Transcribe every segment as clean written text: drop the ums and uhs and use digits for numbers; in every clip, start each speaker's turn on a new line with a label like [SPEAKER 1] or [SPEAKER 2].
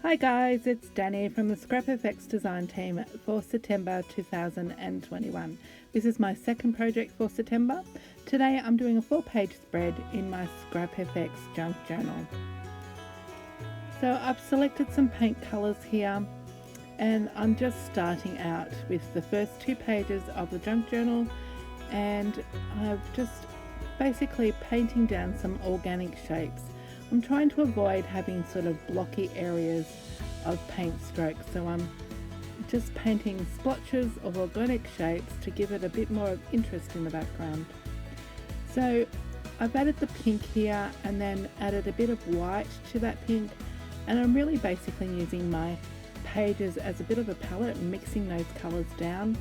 [SPEAKER 1] Hi guys, it's Danny from the ScrapFx design team for September 2021. This is my second project for September. Today I'm doing a 4-page spread in my ScrapFx junk journal. So I've selected some paint colours here and I'm just starting out with the first 2 pages of the junk journal, and I've just basically painting down some organic shapes. I'm trying to avoid having sort of blocky areas of paint strokes, so I'm just painting splotches of organic shapes to give it a bit more of interest in the background. So I've added the pink here and then added a bit of white to that pink, and I'm really basically using my pages as a bit of a palette and mixing those colours down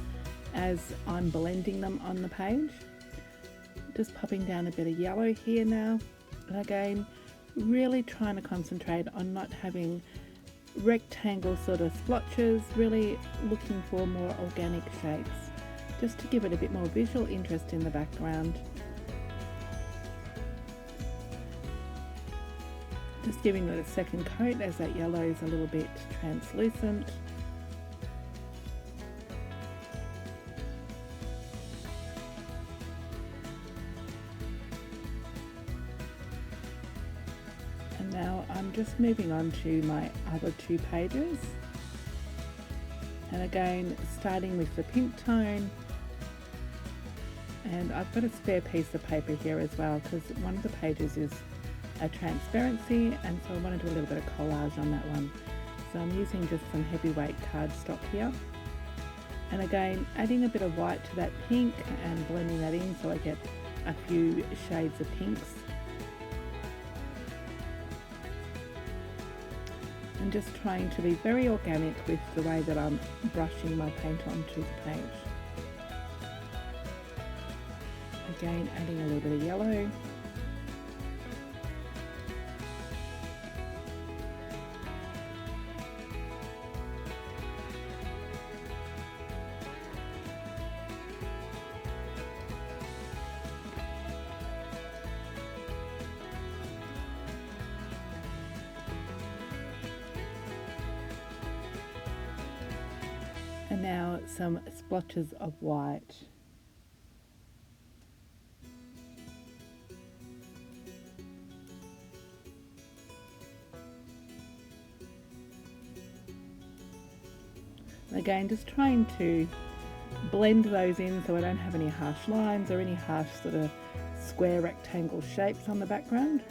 [SPEAKER 1] as I'm blending them on the page. Just popping down a bit of yellow here now, and again really trying to concentrate on not having rectangle sort of splotches, really looking for more organic shapes just to give it a bit more visual interest in the background. Just giving it a second coat as that yellow is a little bit translucent. And now I'm just moving on to my other 2 pages, and again starting with the pink tone, and I've got a spare piece of paper here as well because one of the pages is a transparency, and so I want to do a little bit of collage on that one. So I'm using just some heavyweight cardstock here, and again adding a bit of white to that pink and blending that in so I get a few shades of pinks. And just trying to be very organic with the way that I'm brushing my paint onto the page. Again, adding a little bit of yellow. And now some splotches of white. Again, just trying to blend those in so I don't have any harsh lines or any harsh sort of square rectangle shapes on the background.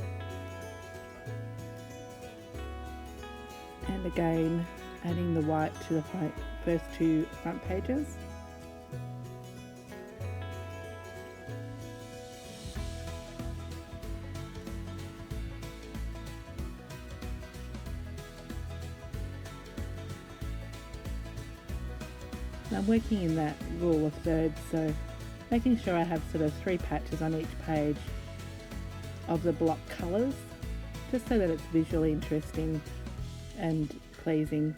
[SPEAKER 1] And again, adding the white to the first 2 front pages. And I'm working in that rule of thirds, so making sure I have sort of 3 patches on each page of the block colours, just so that it's visually interesting and pleasing.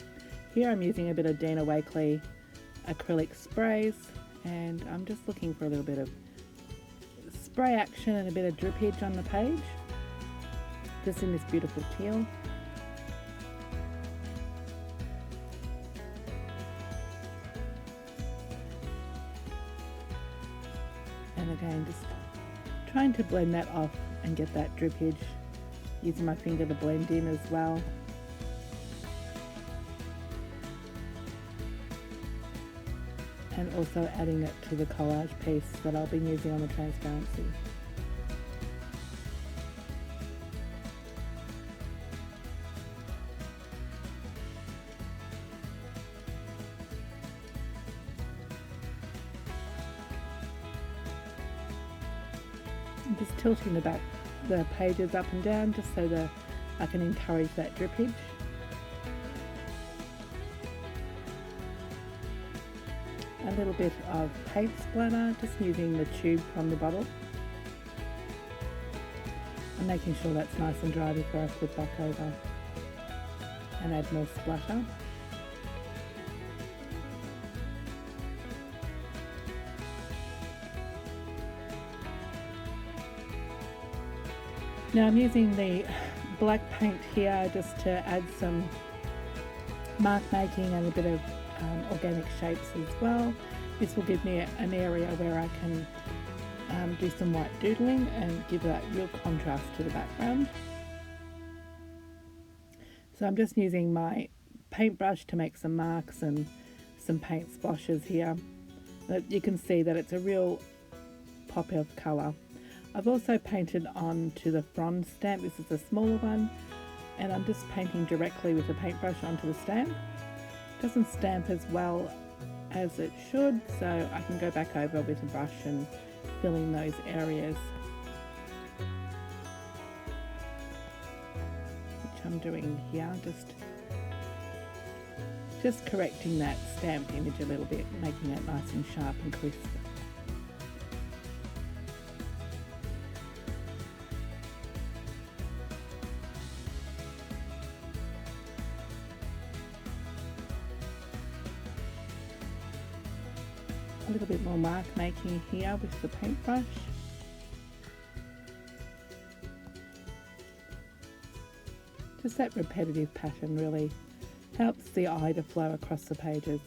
[SPEAKER 1] Here I'm using a bit of Dina Wakley acrylic sprays, and I'm just looking for a little bit of spray action and a bit of drippage on the page, just in this beautiful teal. And again, just trying to blend that off and get that drippage, using my finger to blend in as well. And also adding it to the collage piece that I'll be using on the transparency. I'm just tilting the pages up and down just so that I can encourage that drippage. A little bit of paint splatter, just using the tube from the bottle. And making sure that's nice and dry before I flip back over and add more splatter. Now I'm using the black paint here just to add some mark making and a bit of organic shapes as well. This will give me an area where I can do some white doodling and give that real contrast to the background. So I'm just using my paintbrush to make some marks and some paint splotches here. You can see that it's a real pop of colour. I've also painted onto the frond stamp. This is a smaller one, and I'm just painting directly with the paintbrush onto the stamp. It doesn't stamp as well as it should, so I can go back over with a brush and fill in those areas, which I'm doing here, just correcting that stamped image a little bit, making it nice and sharp and crisp. A little bit more mark making here with the paintbrush. Just that repetitive pattern really helps the eye to flow across the pages.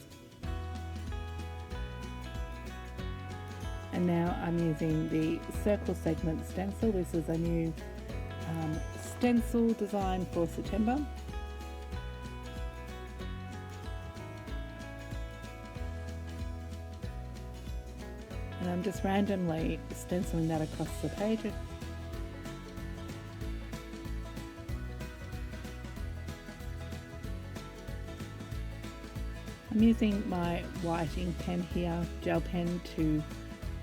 [SPEAKER 1] And now I'm using the circle segment stencil. This is a new stencil design for September. And I'm just randomly stenciling that across the page. I'm using my white ink pen here, gel pen, to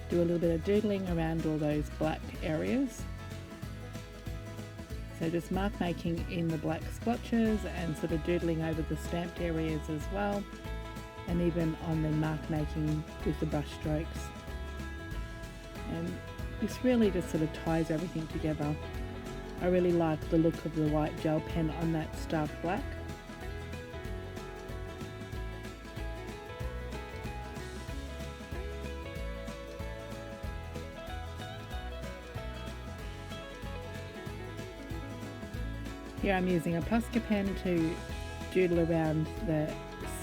[SPEAKER 1] do a little bit of doodling around all those black areas. So just mark making in the black splotches and sort of doodling over the stamped areas as well, and even on the mark making with the brush strokes. And this really just sort of ties everything together. I really like the look of the white gel pen on that stark black. Here I'm using a Posca pen to doodle around the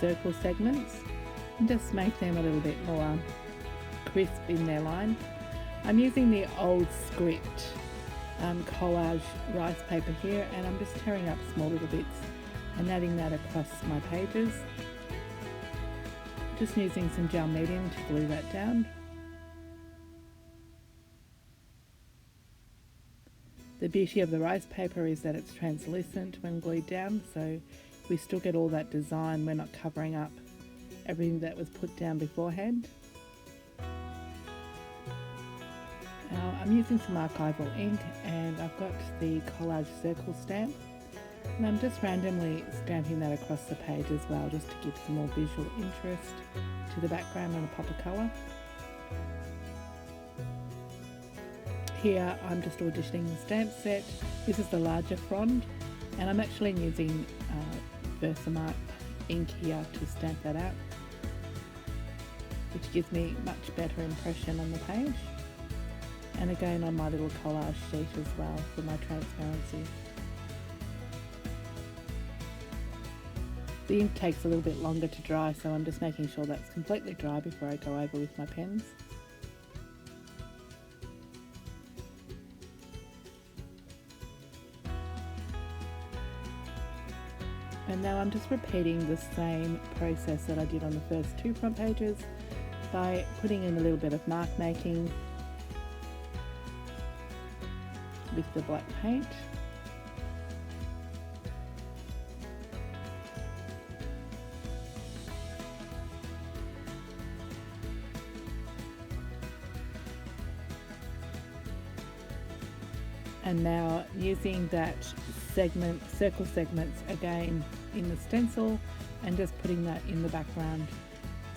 [SPEAKER 1] circle segments and just make them a little bit more crisp in their line. I'm using the old script collage rice paper here, and I'm just tearing up small little bits and adding that across my pages. Just using some gel medium to glue that down. The beauty of the rice paper is that it's translucent when glued down, so we still get all that design. We're not covering up everything that was put down beforehand. Now I'm using some archival ink, and I've got the Collage circle stamp, and I'm just randomly stamping that across the page as well, just to give some more visual interest to the background and a pop of colour. Here I'm just auditioning the stamp set. This is the larger frond, and I'm actually using Versamark ink here to stamp that out, which gives me much better impression on the page. And again on my little collage sheet as well for my transparency. The ink takes a little bit longer to dry, so I'm just making sure that's completely dry before I go over with my pens. And now I'm just repeating the same process that I did on the first two front pages by putting in a little bit of mark making with the black paint. And now using that circle segments again in the stencil and just putting that in the background,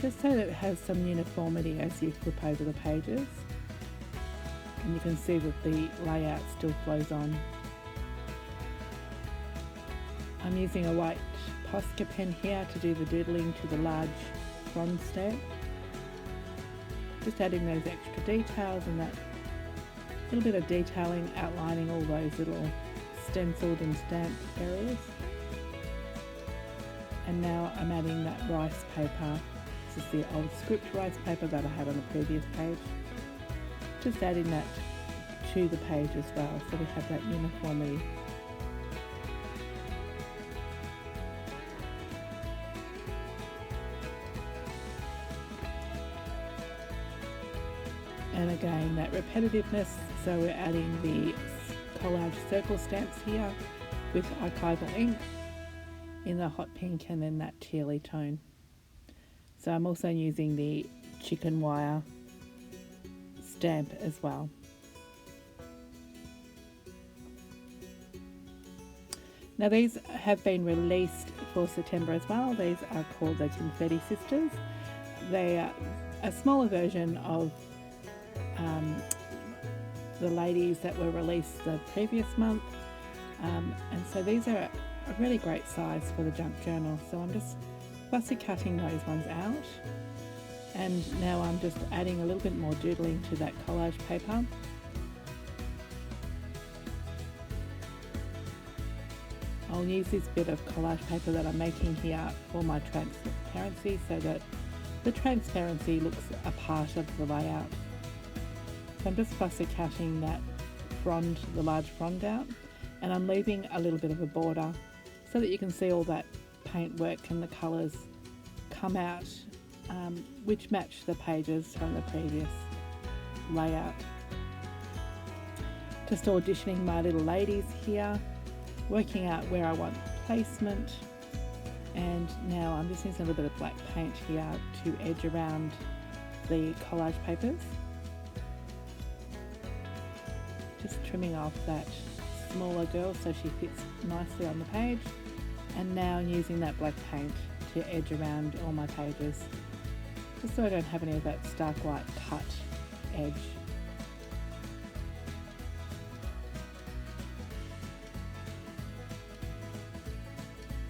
[SPEAKER 1] just so that it has some uniformity as you flip over the pages. And you can see that the layout still flows on. I'm using a white Posca pen here to do the doodling to the large frond stamp. Just adding those extra details and that little bit of detailing, outlining all those little stenciled and stamped areas. And now I'm adding that rice paper. This is the old script rice paper that I had on the previous page. Just adding that to the page as well, so we have that uniformity. And again, that repetitiveness, so we're adding the Collage circle stamps here with archival ink in the hot pink and then that tealy tone. So I'm also using the chicken wire stamp as well. Now these have been released for September as well. These are called the Confetti Sisters. They are a smaller version of the ladies that were released the previous month, and so these are a really great size for the junk journal. So I'm just fussy cutting those ones out, and now I'm just adding a little bit more doodling to that collage paper. I'll use this bit of collage paper that I'm making here for my transparency, so that the transparency looks a part of the layout. So I'm just fussy cutting that frond, the large frond out, and I'm leaving a little bit of a border so that you can see all that paint work and the colours come out, which match the pages from the previous layout. Just auditioning my little ladies here, working out where I want placement, and now I'm just using a little bit of black paint here to edge around the collage papers. Just trimming off that smaller girl so she fits nicely on the page, and now using that black paint to edge around all my pages, just so I don't have any of that stark white cut edge.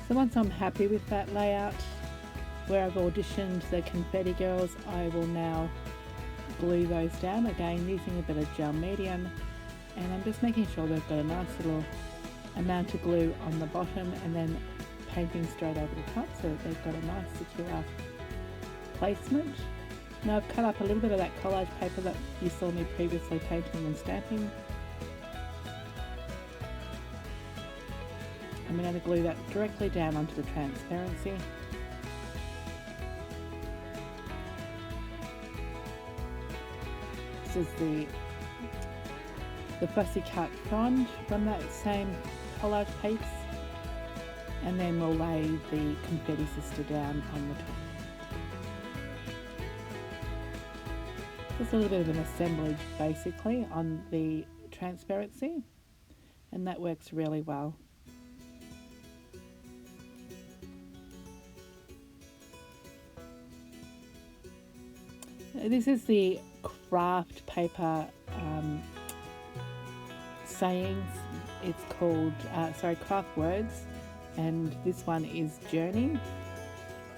[SPEAKER 1] So once I'm happy with that layout, where I've auditioned the confetti girls, I will now glue those down, again using a bit of gel medium, and I'm just making sure they've got a nice little amount of glue on the bottom, and then painting straight over the top so that they've got a nice secure placement. Now I've cut up a little bit of that collage paper that you saw me previously painting and stamping. I'm going to glue that directly down onto the transparency. This is the fussy cut frond from that same collage piece, and then we'll lay the Confetti Sister down on the top. Just a little bit of an assemblage basically on the transparency, and that works really well. This is the Kraft paper sayings. It's called Kraft words, and this one is journey.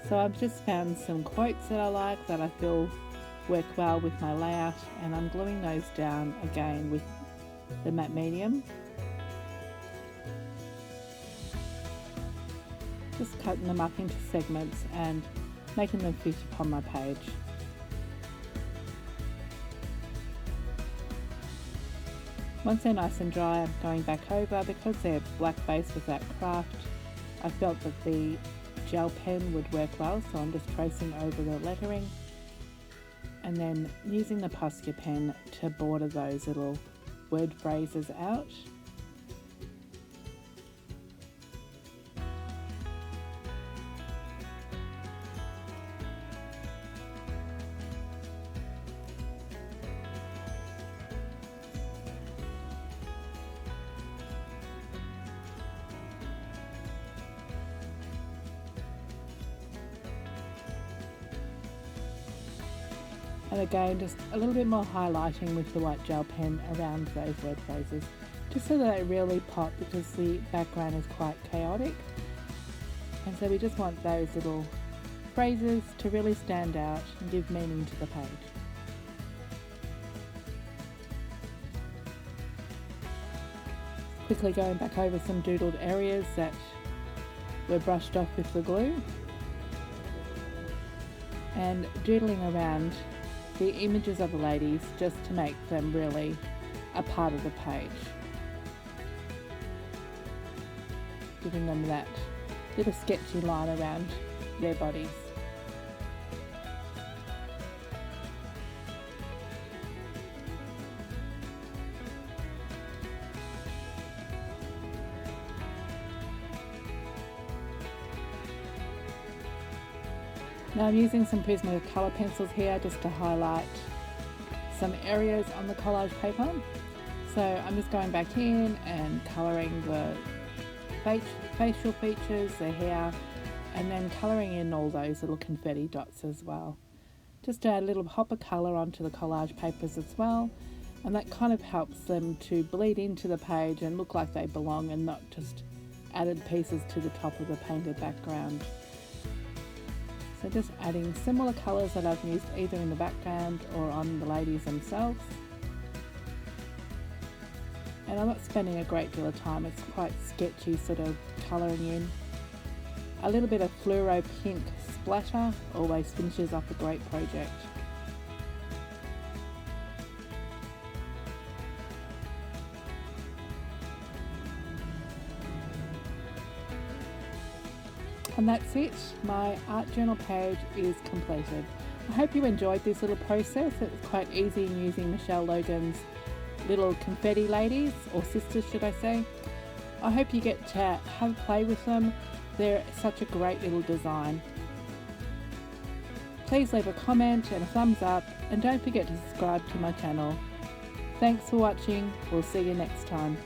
[SPEAKER 1] So I've just found some quotes that I like, that I feel work well with my layout, and I'm gluing those down again with the matte medium. Just cutting them up into segments and making them fit upon my page. Once they're nice and dry, I'm going back over, because they're black base with that Kraft. I felt that the gel pen would work well, so I'm just tracing over the lettering, and then using the Posca pen to border those little word phrases out. And again, just a little bit more highlighting with the white gel pen around those word phrases, just so that they really pop, because the background is quite chaotic. And so we just want those little phrases to really stand out and give meaning to the page. Quickly going back over some doodled areas that were brushed off with the glue, and doodling around the images of the ladies just to make them really a part of the page, giving them that little sketchy line around their bodies. Now I'm using some Prisma colour pencils here just to highlight some areas on the collage paper. So I'm just going back in and colouring the facial features, the hair, and then colouring in all those little confetti dots as well. Just add a little pop of colour onto the collage papers as well, and that kind of helps them to bleed into the page and look like they belong and not just added pieces to the top of the painted background. So just adding similar colours that I've used either in the background or on the ladies themselves. And I'm not spending a great deal of time, it's quite sketchy sort of colouring in. A little bit of fluoro pink splatter always finishes off a great project. And that's it, my art journal page is completed. I hope you enjoyed this little process. It was quite easy in using Michelle Logan's little confetti ladies, or sisters should I say. I hope you get to have a play with them. They're such a great little design. Please leave a comment and a thumbs up, and don't forget to subscribe to my channel. Thanks for watching, we'll see you next time.